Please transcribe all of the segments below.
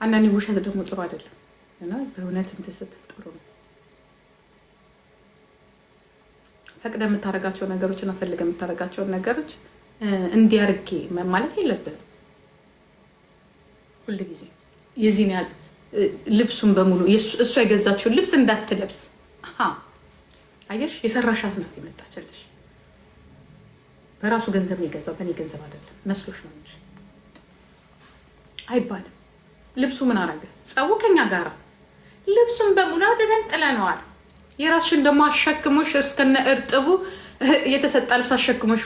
አንዳንዴ ውሸት ደግሞ ጥሩ አይደለም እና በእውነትም ተሰጥል ጥሩ ነው። ፈቅደ የምታረጋቸው ነገሮች እና ፈልገ የምታረጋቸው ነገሮች እንዲያርጌ ማለት የለብንም። ሁሉ ጊዜ የዚህን ያህል ልብሱን በሙሉ እሷ የገዛችውን ልብስ እንዳትለብስ አየሽ፣ የሰራሻት ናት የመጣችልሽ። በራሱ ገንዘብ ነው የገዛው፣ በእኔ ገንዘብ አይደለም መስሎሽ ነው እንጂ አይባልም። ልብሱ ምን አረገ? ጸቡ ከኛ ጋር ልብሱን በሙሉ አውጥተን ጥለነዋል። የራስሽን ደግሞ አሸክሞሽ እስከነ እርጥቡ የተሰጣ ልብስ አሸክሞሽ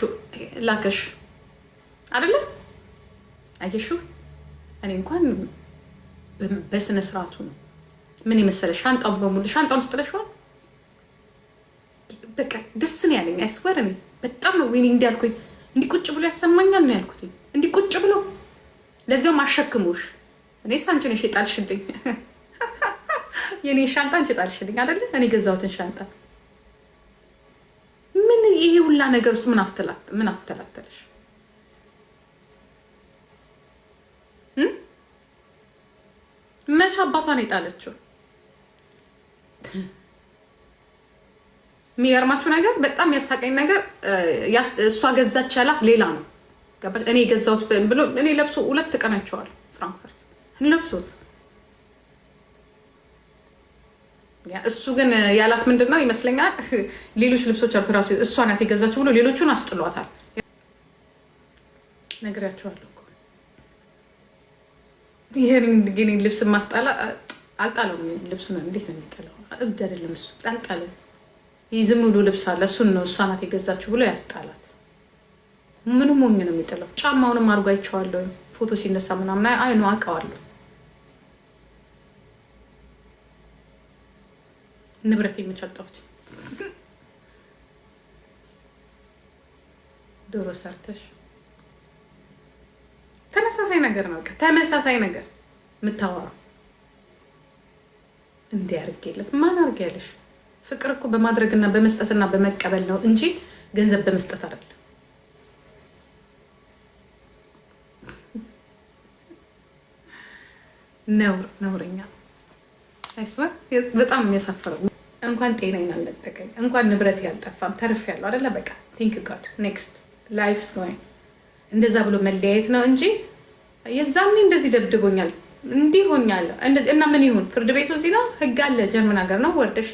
ላከሽ አይደለ? አየሹ። እኔ እንኳን በስነ ስርዓቱ ነው ምን የመሰለ ሻንጣውን በሙሉ ሻንጣውን ስጥለሽዋል። በቃ ደስ ነው ያለኝ። አይስወር እኔ በጣም ነው ወይኔ እንዲያልኩኝ እንዲህ ቁጭ ብሎ ያሰማኛል ነው ያልኩት። እንዲህ ቁጭ ብሎ ለዚያውም አሸክሞሽ። እኔ ሳንቺ ነሽ የጣልሽልኝ የኔ ሻንጣ አንቺ ጣልሽልኝ አይደለ? እኔ ገዛሁትን ሻንጣ ምን ይሄ ሁላ ነገር ውስጥ ምን አፍተላተለሽ? መቼ አባቷን የጣለችው? የሚገርማችሁ ነገር በጣም ያሳቀኝ ነገር እሷ ገዛች ያላት ሌላ ነው። እኔ የገዛሁት ብሎ እኔ ለብሶ 2 ቀን አይቼዋለሁ ፍራንክፈርት ለብሶት። እሱ ግን ያላት ምንድነው ይመስለኛል ሌሎች ልብሶች አሉ ራሱ እሷ ናት የገዛችው ብሎ ሌሎቹን አስጥሏታል። ነግሬያቸዋለሁ እኮ ይሄን ግን ልብስ ማስጣላ አልጣለው። ልብሱ ነው እንዴት ነው የሚጥለው? እብድ አይደለም እሱ አልጣለው። ይዝም ብሎ ልብስ አለ እሱን ነው እሷ ናት የገዛችው ብሎ ያስጣላት። ምንም ሞኝ ነው የሚጥለው። ጫማውንም አድርጎ አይቼዋለሁ ፎቶ ሲነሳ ምናምን አይኑ አውቀዋለሁ። ንብረት የሚቻጣውት ዶሮ ሰርተሽ ተመሳሳይ ነገር ነው። ተመሳሳይ ነገር የምታወራው እንዲያርገለት ማን አርገያለሽ? ፍቅር እኮ በማድረግና በመስጠትና በመቀበል ነው እንጂ ገንዘብ በመስጠት አይደለም። ነውረኛ አይስዋ በጣም የሚያሳፍረው። እንኳን ጤናዬን አልነጠቀኝ እንኳን ንብረት ያልጠፋም ተርፍ ያለው አይደለ? በቃ ቲንክ ጋድ ኔክስት ላይፍስ ጎይንግ እንደዛ ብሎ መለያየት ነው እንጂ የዛኔ እንደዚህ ደብድቦኛል እንዲህ ሆኛለሁ እና ምን ይሁን? ፍርድ ቤቱ እዚህ ነው፣ ህግ አለ። ጀርመን ሀገር ነው። ወርደሽ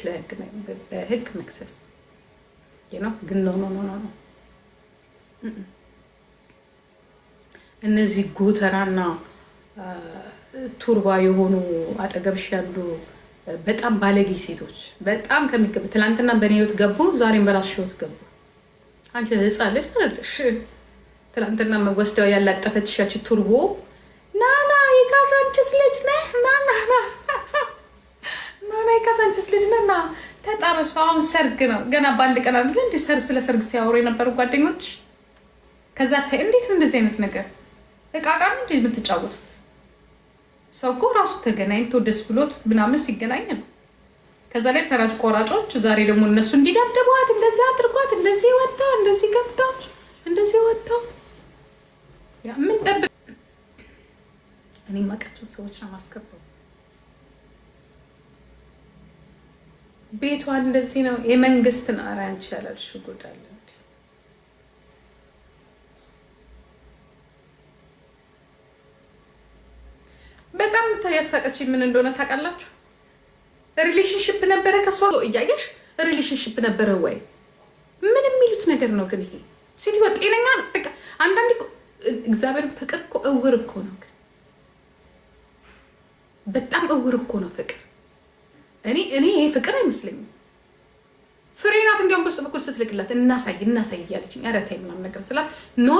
በህግ መክሰስ ነው። ግን ኖ እነዚህ ጎተራና ቱርባ የሆኑ አጠገብሽ ያሉ በጣም ባለጌ ሴቶች በጣም ከሚገቡ ትላንትና በእኔ ህይወት ገቡ፣ ዛሬም በራስሽ ህይወት ገቡ። አንቺ ህፃን ልጅ አይደለሽ። ትላንትና ወስደው ያላጠፈችሽ ያቺ ቱርቦ ናና የካሳንችስ ልጅ ነህ ናና የካሳንችስ ልጅ ነህ ና ተጣረሱ። አሁን ሰርግ ነው ገና በአንድ ቀን አይደለ እንዴ ስለ ሰርግ ሲያወሩ የነበሩ ጓደኞች። ከዛ ታይ እንዴት ነው እንደዚህ አይነት ነገር እቃቃ ነው እንዴ የምትጫወቱት? ሰው እኮ ራሱ ተገናኝቶ ደስ ብሎት ምናምን ሲገናኝ ነው። ከዛ ላይ ፈራጅ ቆራጮች ዛሬ ደግሞ እነሱ እንዲደብደቧት እንደዚህ አድርጓት እንደዚህ ወጣ እንደዚህ ገብታ እንደዚህ ወጣ ያ ምን ጠብቅ። እኔ ማቃቸው ሰዎች ነው ማስከበው። ቤቷ እንደዚህ ነው የመንግስትን አራንች ያላልሽ ጉዳይ አለ። በጣም ያሳቀች ምን እንደሆነ ታውቃላችሁ? ሪሌሽንሺፕ ነበረ ከሷ እያየሽ ሪሌሽንሺፕ ነበረ ወይ ምን የሚሉት ነገር ነው? ግን ይሄ ሴትዮ ጤነኛ ነው? በቃ አንዳንዴ እግዚአብሔር ፍቅር እኮ እውር እኮ ነው። በጣም እውር እኮ ነው ፍቅር። እኔ ይሄ ፍቅር አይመስለኝም። ፍሬናት እንዲያውም በውስጥ በኩል ስትልክላት እናሳይ እያለችኝ ኧረ ተይ ምናምን ነገር ስላት ኖ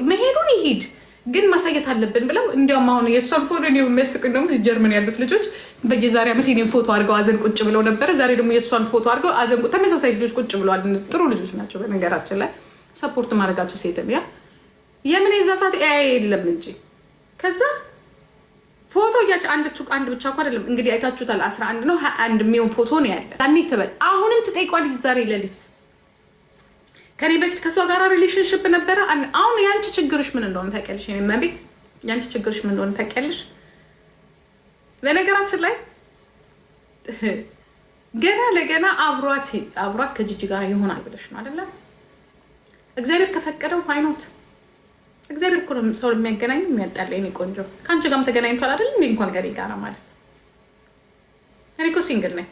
መሄዱን ይሄድ ግን ማሳየት አለብን ብለው እንዲያውም አሁን የእሷን ፎቶ ነው የሚያስቁኝ። ደግሞ ጀርመን ያሉት ልጆች በየዛሬ ዓመት የኔን ፎቶ አድርገው አዘን ቁጭ ብለው ነበረ። ዛሬ ደግሞ የእሷን ፎቶ አድርገው አዘን ተመሳሳይ ልጆች ቁጭ ብለዋል። ጥሩ ልጆች ናቸው በነገራችን ላይ ሰፖርት ማድረጋቸው ሴትም ያ የምን የዛ ሰዓት የለም እንጂ ከዛ ፎቶ እያች አንድ ብቻ እኮ አይደለም እንግዲህ አይታችሁታል። 11 ነው 21 የሚሆን ፎቶ ነው ያለ። ያኔ ትበል አሁንም ትጠይቋለች። ዛሬ ሌሊት ከኔ በፊት ከሷ ጋር ሪሌሽንሽፕ ነበረ። አሁን ያንቺ ችግርሽ ምን እንደሆነ ታውቂያለሽ? እኔ መቤት ያንቺ ችግርሽ ምን እንደሆነ ታውቂያለሽ? ለነገራችን ላይ ገና ለገና አብሯት ከጂጂ ጋር ይሆናል ብለሽ ነው አይደለ? እግዚአብሔር ከፈቀደው አይኖት እግዚአብሔር እኮ ሰው የሚያገናኝ የሚያጣላ። የኔ ቆንጆ ከአንቺ ጋርም ተገናኝቷል አይደል? እንዴ እንኳን ከኔ ጋር ማለት እኔ እኮ ሲንግል ነኝ።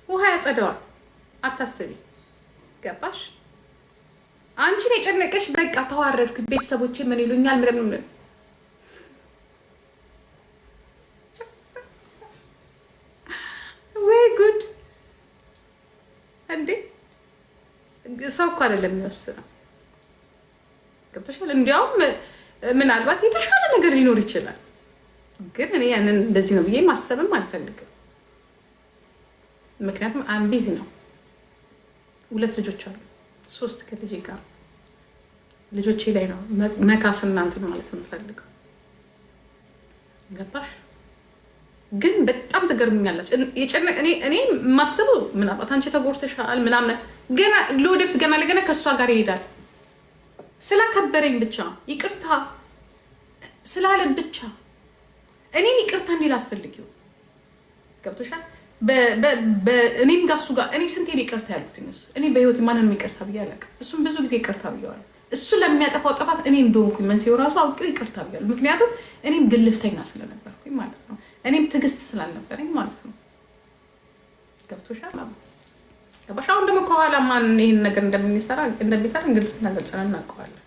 ውሃ ያጸደዋል፣ አታስቢ። ገባሽ? አንቺን የጨነቀሽ በቃ ተዋረድኩ፣ ቤተሰቦቼ ምን ይሉኛል ምን ወይ ጉድ እንዴ! ሰው እኮ አይደለም የሚወስነው። ገብቶሻል? እንዲያውም ምናልባት የተሻለ ነገር ሊኖር ይችላል፣ ግን እኔ ያንን እንደዚህ ነው ብዬ ማሰብም አልፈልግም። ምክንያቱም አምቢዚ ነው። 2 ልጆች አሉ፣ 3 ከልጄ ጋር ልጆቼ ላይ ነው መካስ እናንተ ማለት የምፈልገው። ገባሽ? ግን በጣም ትገርምኛላችሁ። እኔ ማስበው ምናልባት አንቺ ተጎርተሻል ምናምን፣ ገና ለወደፊት ገና ለገና ከእሷ ጋር ይሄዳል። ስላከበረኝ ብቻ ይቅርታ ስላለ ብቻ እኔን ይቅርታ እንዲል አትፈልጊው። ገብቶሻል? እኔም ጋር እሱ ጋር እኔ ስንቴን ይቅርታ ያልኩት እሱ እኔ በህይወት ማንንም ይቅርታ ብዬ አላውቅም። እሱም ብዙ ጊዜ ይቅርታ ብዬዋለሁ። እሱ ለሚያጠፋው ጥፋት እኔ እንደሆንኩኝ መንስኤው ራሱ አውቄው ይቅርታ ብያለሁ። ምክንያቱም እኔም ግልፍተኛ ስለነበርኩኝ ማለት ነው። እኔም ትዕግስት ስላልነበረኝ ማለት ነው። ገብቶሻል? ገባሽ? አሁን ደግሞ ከኋላ ማን ይህን ነገር እንደሚሰራ ግልጽና ግልጽ ነን እናውቀዋለን።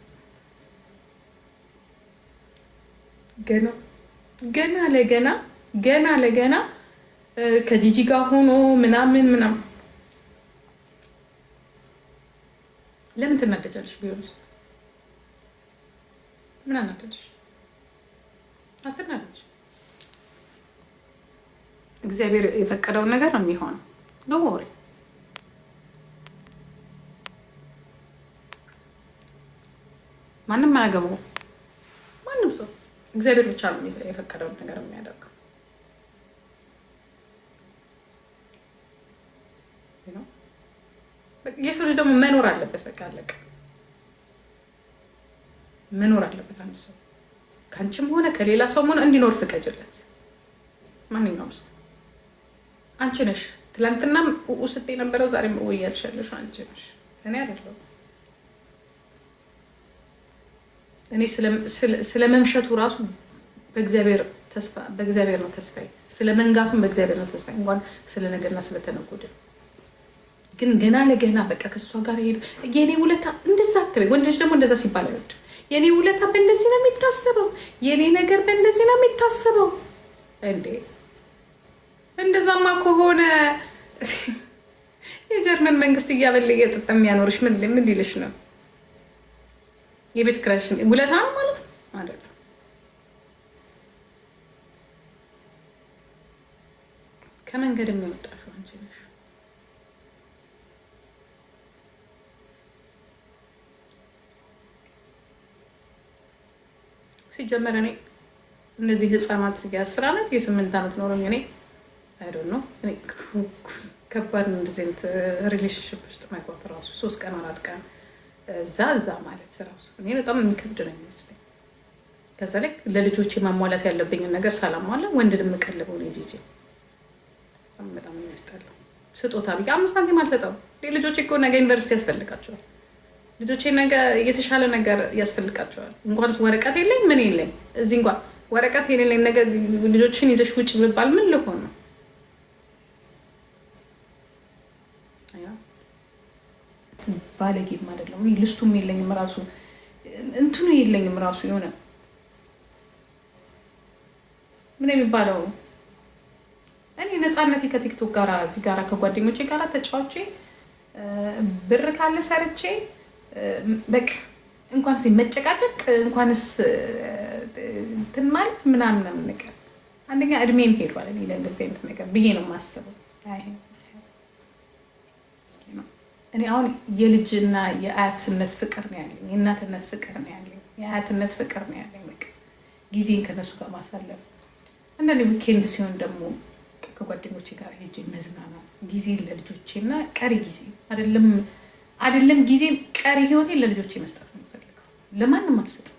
ገና ለገና ከጂጂ ጋር ሆኖ ምናምን ለምን ትናደጃለሽ? ቢሆንስ ምን አናደድሽ? አትናደጅ። እግዚአብሔር የፈቀደውን ነገር ነው የሚሆነው። ዶንት ማንም አያገባው። ማንም ሰው እግዚአብሔር ብቻ ነው የፈቀደውን ነገር የሚያደርገው። የሰው ልጅ ደግሞ መኖር አለበት። በቃ አለቀ። መኖር አለበት። አንድ ሰው ከአንቺም ሆነ ከሌላ ሰው ሆነ እንዲኖር ፍቀጅለት። ማንኛውም ሰው አንቺ ነሽ። ትላንትናም ውስጥ የነበረው ዛሬም ወያልሽ ያለሽ አንቺ ነሽ፣ እኔ አይደለሁም። እኔ ስለመምሸቱ ራሱ በእግዚአብሔር ነው ተስፋዬ። ስለመንጋቱም በእግዚአብሔር ነው ተስፋዬ። እንኳን ስለነገርና ስለተነጎደ ግን ገና ለገና በቃ ከሷ ጋር ሄዱ። የኔ ውለታ እንደዛ አትበይ። ወንድ ልጅ ደግሞ እንደዛ ሲባል አይወድ። የኔ ውለታ በእንደዚህ ነው የሚታሰበው፣ የኔ ነገር በእንደዚህ ነው የሚታሰበው። እንዴ እንደዛማ ከሆነ የጀርመን መንግስት እያበለ እየጠጣ የሚያኖርሽ ምን ሊልሽ ነው? የቤት ክራሽን ውለታ ነው ማለት ነው አይደለም። ከመንገድ የሚወጣሽው አንቺ ነሽ። ሲጀመር እኔ እነዚህ ህፃናት የ10 ዓመት የ8 ዓመት ኖረኝ እኔ አይዶን ነው። እኔ ከባድ ነው እንደዚህ አይነት ሪሌሽንሽፕ ውስጥ መግባት ራሱ 3 ቀን 4 ቀን እዛ ማለት ራሱ እኔ በጣም የሚከብድ ነው የሚመስለኝ። ከዛ ላይ ለልጆቼ ማሟላት ያለብኝን ነገር ሳላሟላ ወንድ የምቀልበው ነው ጂጂ። በጣም የሚያስጠላው ስጦታ ብዬ 5 ሳንቲም አልሰጠውም። ልጆቼ እኮ ነገ ዩኒቨርሲቲ ያስፈልጋቸዋል። ልጆቼ ነገ የተሻለ ነገር ያስፈልጋቸዋል። እንኳንስ ወረቀት የለኝ ምን የለኝ እዚህ እንኳን ወረቀት የሌለኝ ነገር ልጆችን ይዘሽ ውጭ ብባል ምን ልሆን ነው? ባለጌም አይደለም። ልስቱም የለኝም ራሱ እንትኑ የለኝም ራሱ የሆነ ምን የሚባለው እኔ ነፃነቴ ከቲክቶክ ጋር እዚህ ጋር ከጓደኞቼ ጋር ተጫውቼ ብር ካለ ሰርቼ በቃ እንኳንስ መጨቃጨቅ እንኳንስ እንትን ማለት ምናምን ነገር አንደኛ እድሜም ሄዷል። እኔ ለእንደዚህ አይነት ነገር ብዬ ነው የማስበው። እኔ አሁን የልጅና የአያትነት ፍቅር ነው ያለኝ፣ የእናትነት ፍቅር ነው ያለኝ፣ የአያትነት ፍቅር ነው ያለኝ። በቃ ጊዜን ከነሱ ጋር ማሳለፍ አንዳንዴ ዊኬንድ ሲሆን ደግሞ ከጓደኞቼ ጋር ሄጄ መዝናናት፣ ጊዜ ለልጆቼና ቀሪ ጊዜ አይደለም ጊዜ ቀሪ ህይወቴን ለልጆቼ መስጠት ነው የምፈልገው። ለማንም አልሰጥም።